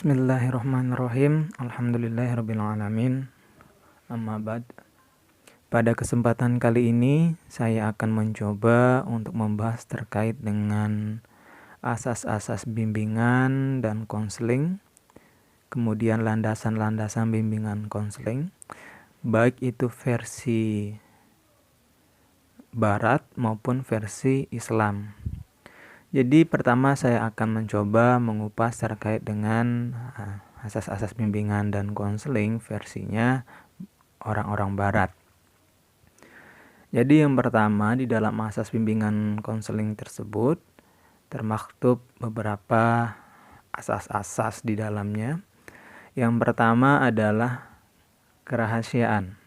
Bismillahirrahmanirrahim. Alhamdulillahirrabbilalamin. Amma ba'd. Pada kesempatan kali ini saya akan mencoba untuk membahas terkait dengan asas-asas bimbingan dan konseling, kemudian landasan-landasan bimbingan konseling, baik itu versi barat maupun versi Islam. Jadi pertama saya akan mencoba mengupas terkait dengan asas-asas bimbingan dan konseling versinya orang-orang barat. Jadi yang pertama, di dalam asas bimbingan konseling tersebut termaktub beberapa asas-asas di dalamnya. Yang pertama adalah kerahasiaan.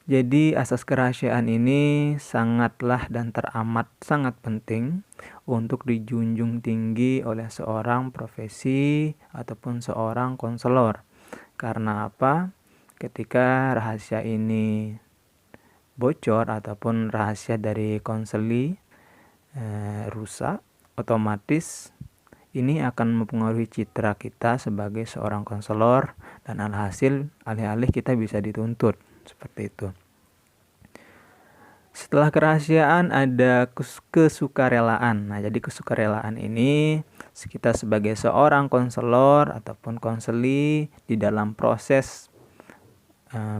Jadi asas kerahasiaan ini sangatlah dan teramat sangat penting untuk dijunjung tinggi oleh seorang profesi ataupun seorang konselor. Karena apa? Ketika rahasia ini bocor ataupun rahasia dari konseli rusak, otomatis ini akan mempengaruhi citra kita sebagai seorang konselor dan alhasil alih-alih kita bisa dituntut. Seperti itu. Setelah kerahasiaan ada kesukarelaan. Nah, jadi kesukarelaan ini kita sebagai seorang konselor ataupun konseli di dalam proses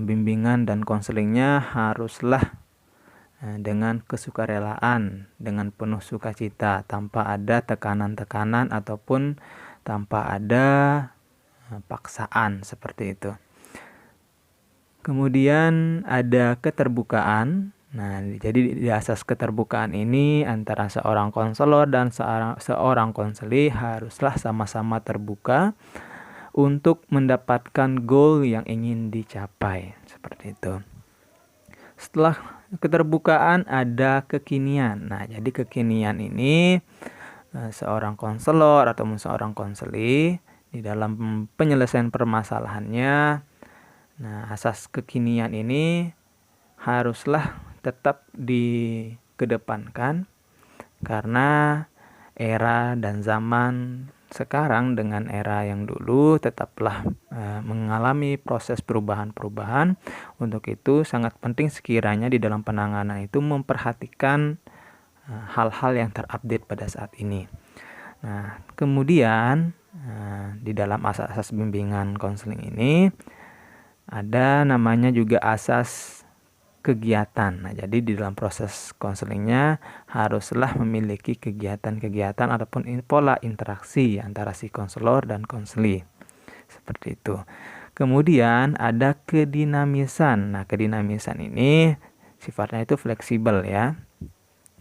bimbingan dan konselingnya haruslah dengan kesukarelaan, dengan penuh sukacita, tanpa ada tekanan-tekanan ataupun tanpa ada paksaan seperti itu. Kemudian ada keterbukaan. Nah, jadi di asas keterbukaan ini antara seorang konselor dan seorang konseli haruslah sama-sama terbuka untuk mendapatkan goal yang ingin dicapai. Seperti itu. Setelah keterbukaan ada kekinian. Nah, jadi kekinian ini seorang konselor atau seorang konseli di dalam penyelesaian permasalahannya. Nah, asas kekinian ini haruslah tetap dikedepankan karena era dan zaman sekarang dengan era yang dulu tetaplah mengalami proses perubahan-perubahan. Untuk itu sangat penting sekiranya di dalam penanganan itu memperhatikan hal-hal yang terupdate pada saat ini. Nah, kemudian di dalam asas-asas bimbingan konseling ini ada namanya juga asas kegiatan. Nah, jadi di dalam proses konselingnya haruslah memiliki kegiatan-kegiatan ataupun pola interaksi antara si konselor dan konseli. Seperti itu. Kemudian ada kedinamisan. Nah, kedinamisan ini sifatnya itu fleksibel ya.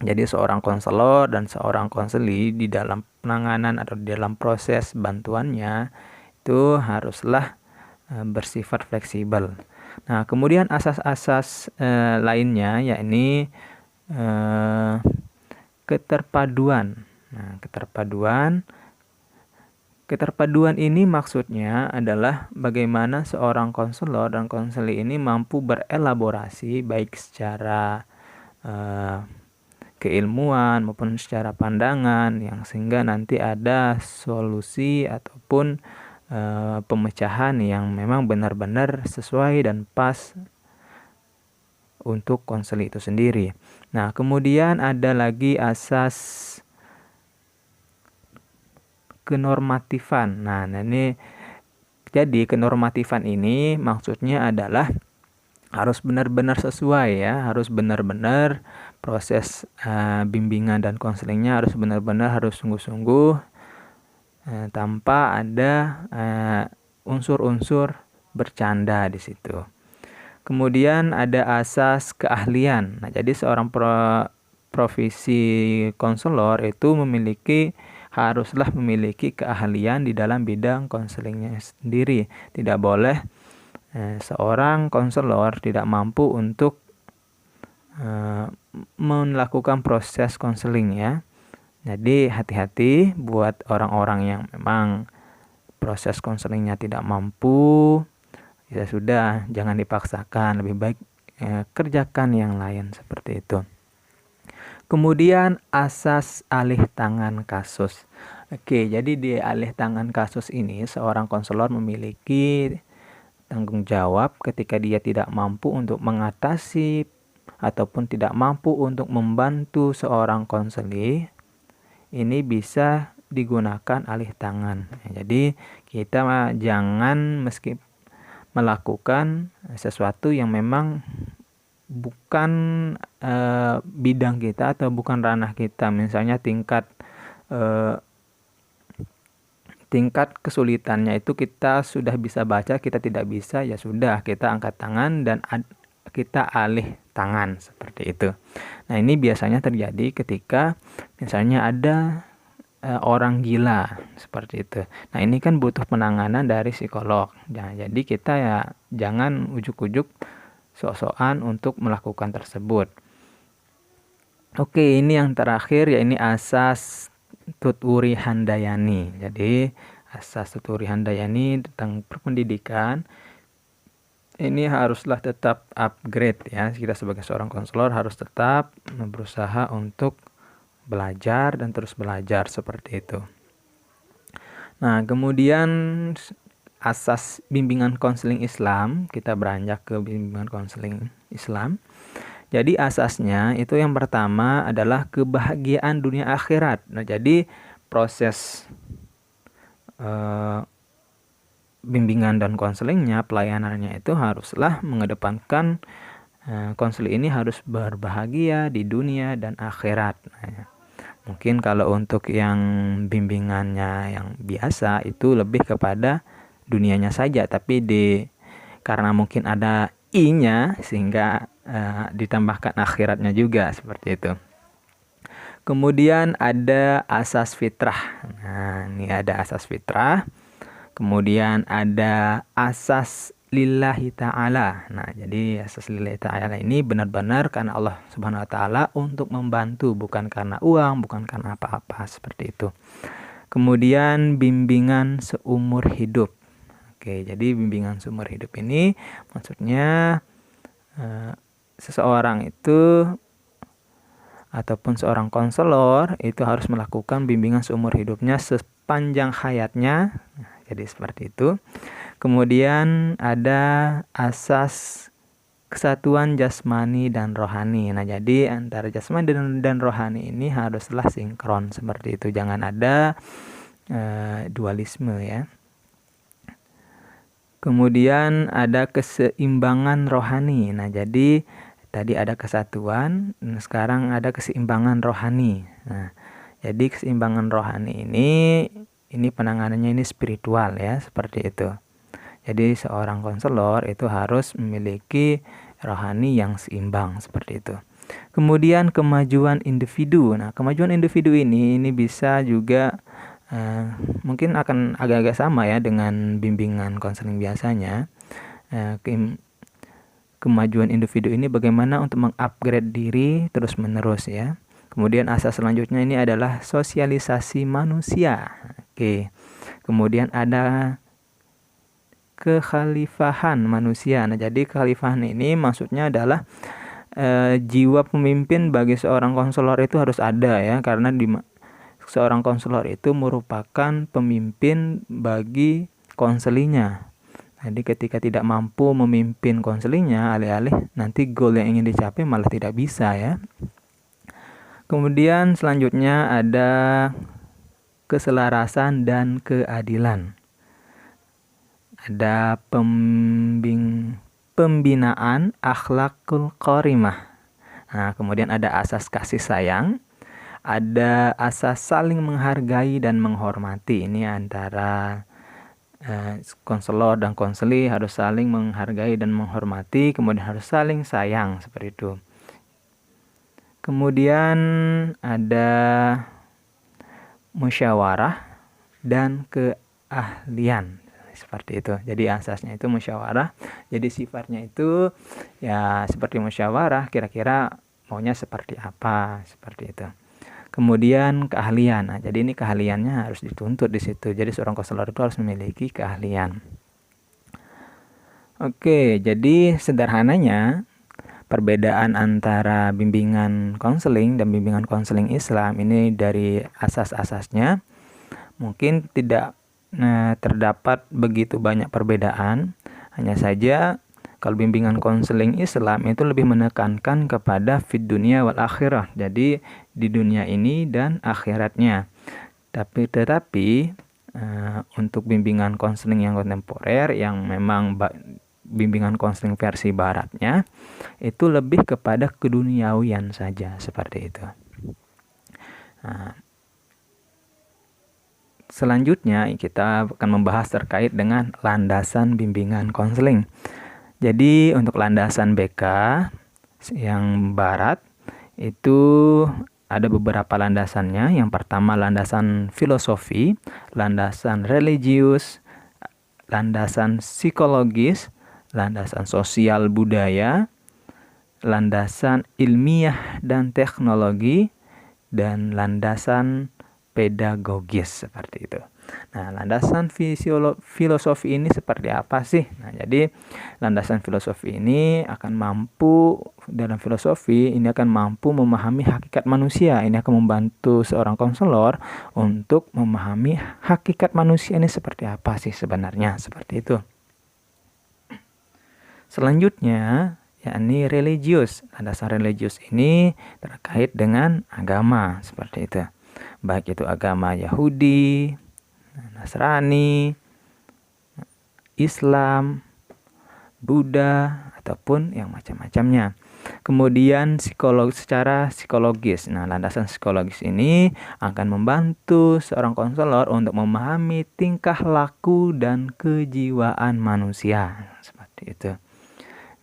Jadi seorang konselor dan seorang konseli di dalam penanganan atau di dalam proses bantuannya itu haruslah bersifat fleksibel. Nah, kemudian asas-asas lainnya yakni keterpaduan. Nah, keterpaduan ini maksudnya adalah bagaimana seorang konselor dan konseli ini mampu berelaborasi baik secara keilmuan maupun secara pandangan yang sehingga nanti ada solusi ataupun pemecahan yang memang benar-benar sesuai dan pas untuk konseli itu sendiri. Nah, kemudian ada lagi asas kenormatifan. Nah, ini jadi kenormatifan ini maksudnya adalah harus benar-benar sesuai ya, harus benar-benar proses bimbingan dan konselingnya harus benar-benar harus sungguh-sungguh tanpa ada unsur-unsur bercanda di situ. Kemudian ada asas keahlian. Nah, jadi seorang profesi konselor itu haruslah memiliki keahlian di dalam bidang konselingnya sendiri. Tidak boleh seorang konselor tidak mampu untuk melakukan proses konseling ya. Jadi hati-hati buat orang-orang yang memang proses konselingnya tidak mampu, ya sudah jangan dipaksakan, lebih baik kerjakan yang lain seperti itu. Kemudian asas alih tangan kasus. Oke, jadi di alih tangan kasus ini, seorang konselor memiliki tanggung jawab ketika dia tidak mampu untuk mengatasi ataupun tidak mampu untuk membantu seorang konseli, ini bisa digunakan alih tangan. Jadi kita jangan meski melakukan sesuatu yang memang bukan bidang kita atau bukan ranah kita, misalnya tingkat kesulitannya itu kita sudah bisa baca, kita tidak bisa, ya sudah kita angkat tangan dan kita alih tangan seperti itu. Nah, ini biasanya terjadi ketika misalnya ada orang gila seperti itu. Nah, ini kan butuh penanganan dari psikolog. Jadi kita ya jangan ujuk-ujuk sok-sokan untuk melakukan tersebut. Oke, ini yang terakhir ya, ini asas Tutwuri Handayani. Jadi asas Tutwuri Handayani tentang perpendidikan ini haruslah tetap upgrade ya. Kita sebagai seorang konselor harus tetap berusaha untuk belajar dan terus belajar seperti itu. Nah, kemudian asas bimbingan konseling Islam, kita beranjak ke bimbingan konseling Islam. Jadi asasnya itu yang pertama adalah kebahagiaan dunia akhirat. Nah, jadi proses bimbingan dan konselingnya, pelayanannya itu haruslah mengedepankan konseling ini harus berbahagia di dunia dan akhirat. Nah, mungkin kalau untuk yang bimbingannya yang biasa itu lebih kepada dunianya saja, tapi karena mungkin ada i-nya sehingga ditambahkan akhiratnya juga seperti itu. Kemudian ada asas fitrah. Nah, ini ada asas fitrah. Kemudian ada asas lillahi ta'ala. Nah, jadi asas lillahi ta'ala ini benar-benar karena Allah Subhanahu wa ta'ala untuk membantu, bukan karena uang, bukan karena apa-apa seperti itu. Kemudian bimbingan seumur hidup. Oke, jadi bimbingan seumur hidup ini maksudnya seseorang itu ataupun seorang konselor itu harus melakukan bimbingan seumur hidupnya sepanjang hayatnya. Jadi seperti itu. Kemudian ada asas kesatuan jasmani dan rohani. Nah, jadi antara jasmani dan rohani ini haruslah sinkron seperti itu. Jangan ada dualisme ya. Kemudian ada keseimbangan rohani. Nah, jadi tadi ada kesatuan, sekarang ada keseimbangan rohani. Nah, jadi keseimbangan rohani ini penanganannya ini spiritual ya, seperti itu. Jadi seorang konselor itu harus memiliki rohani yang seimbang seperti itu. Kemudian kemajuan individu. Nah, kemajuan individu ini bisa juga mungkin akan agak-agak sama ya dengan bimbingan konseling biasanya. Kemajuan individu ini bagaimana untuk mengupgrade diri terus-menerus ya. Kemudian asas selanjutnya ini adalah sosialisasi manusia. Oke. Kemudian ada kekhalifahan manusia. Nah, jadi kekhalifahan ini maksudnya adalah jiwa pemimpin bagi seorang konselor itu harus ada ya, karena seorang konselor itu merupakan pemimpin bagi konselinya. Jadi ketika tidak mampu memimpin konselinya, alih-alih nanti goal yang ingin dicapai malah tidak bisa ya. Kemudian selanjutnya ada keselarasan dan keadilan. Ada pembinaan akhlakul qarimah. Nah, kemudian ada asas kasih sayang. Ada asas saling menghargai dan menghormati. Ini antara konselor dan konseli harus saling menghargai dan menghormati, kemudian harus saling sayang seperti itu. Kemudian ada musyawarah dan keahlian seperti itu. Jadi asasnya itu musyawarah. Jadi sifatnya itu ya seperti musyawarah, kira-kira maunya seperti apa, seperti itu. Kemudian keahlian. Nah, jadi ini keahliannya harus dituntut di situ. Jadi seorang konselor itu harus memiliki keahlian. Oke, jadi sederhananya perbedaan antara bimbingan konseling dan bimbingan konseling Islam ini dari asas-asasnya. mungkin tidak terdapat begitu banyak perbedaan. Hanya saja kalau bimbingan konseling Islam itu lebih menekankan kepada fid dunya wal akhirah. Jadi di dunia ini dan akhiratnya. Tetapi untuk bimbingan konseling yang kontemporer yang memang bimbingan konseling versi baratnya itu lebih kepada keduniawian saja seperti itu. Selanjutnya kita akan membahas terkait dengan landasan bimbingan konseling. Jadi untuk landasan BK yang barat itu ada beberapa landasannya. Yang pertama landasan filosofi, landasan religius, landasan psikologis, landasan sosial budaya, landasan ilmiah dan teknologi, dan landasan pedagogis seperti itu. Nah, landasan filosofi ini seperti apa sih? Nah, jadi landasan filosofi ini akan mampu memahami hakikat manusia. Ini akan membantu seorang konselor untuk memahami hakikat manusia ini seperti apa sih sebenarnya, seperti itu. Selanjutnya, yakni religius. Landasan religius ini terkait dengan agama, seperti itu. Baik itu agama Yahudi, Nasrani, Islam, Buddha, ataupun yang macam-macamnya. Kemudian secara psikologis. Nah, landasan psikologis ini akan membantu seorang konselor untuk memahami tingkah laku dan kejiwaan manusia. Seperti itu.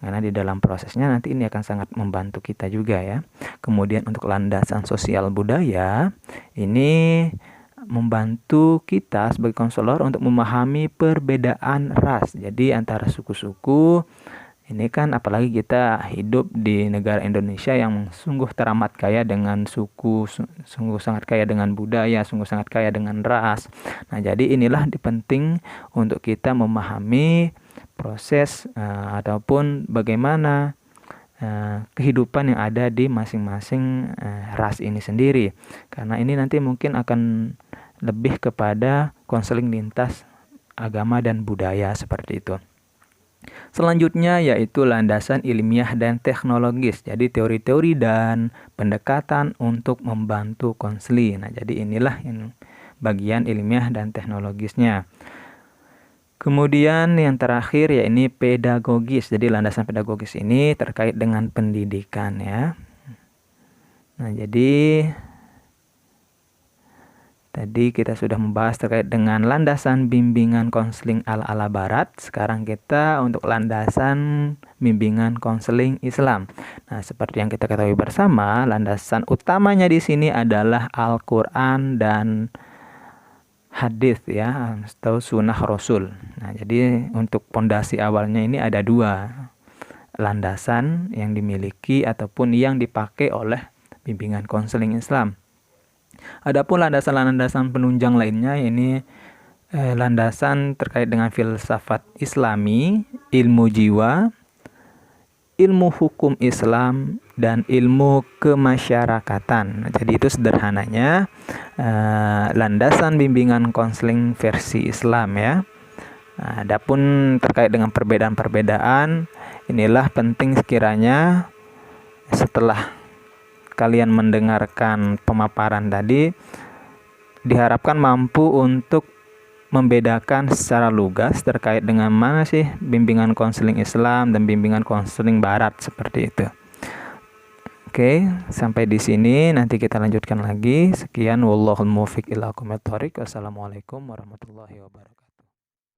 Karena di dalam prosesnya nanti ini akan sangat membantu kita juga ya. Kemudian untuk landasan sosial budaya, ini membantu kita sebagai konselor untuk memahami perbedaan ras. Jadi antara suku-suku, ini kan apalagi kita hidup di negara Indonesia yang sungguh teramat kaya dengan suku, sungguh sangat kaya dengan budaya, sungguh sangat kaya dengan ras. Nah, jadi inilah penting untuk kita memahami proses ataupun bagaimana kehidupan yang ada di masing-masing ras ini sendiri. Karena ini nanti mungkin akan lebih kepada konseling lintas agama dan budaya seperti itu. Selanjutnya yaitu landasan ilmiah dan teknologis. Jadi teori-teori dan pendekatan untuk membantu konseling. Nah, jadi inilah bagian ilmiah dan teknologisnya. Kemudian yang terakhir ya ini pedagogis. Jadi landasan pedagogis ini terkait dengan pendidikan ya. Nah, jadi tadi kita sudah membahas terkait dengan landasan bimbingan konseling ala-ala barat. Sekarang kita untuk landasan bimbingan konseling Islam. Nah, seperti yang kita ketahui bersama, landasan utamanya di sini adalah Al-Qur'an dan hadis ya, atau sunnah Rasul. Nah, jadi untuk pondasi awalnya ini ada dua landasan yang dimiliki ataupun yang dipakai oleh bimbingan konseling Islam. Adapun landasan-landasan penunjang lainnya ini landasan terkait dengan filsafat Islami, ilmu jiwa, ilmu hukum Islam, dan ilmu kemasyarakatan. Jadi itu sederhananya landasan bimbingan konseling versi Islam ya. Adapun terkait dengan perbedaan-perbedaan, inilah penting sekiranya setelah kalian mendengarkan pemaparan tadi, diharapkan mampu untuk membedakan secara lugas terkait dengan mana sih bimbingan konseling Islam dan bimbingan konseling barat seperti itu. Oke, sampai di sini nanti kita lanjutkan lagi. Sekian, wallahul muwaffiq ila aqwamit thoriq. Wassalamualaikum warahmatullahi wabarakatuh.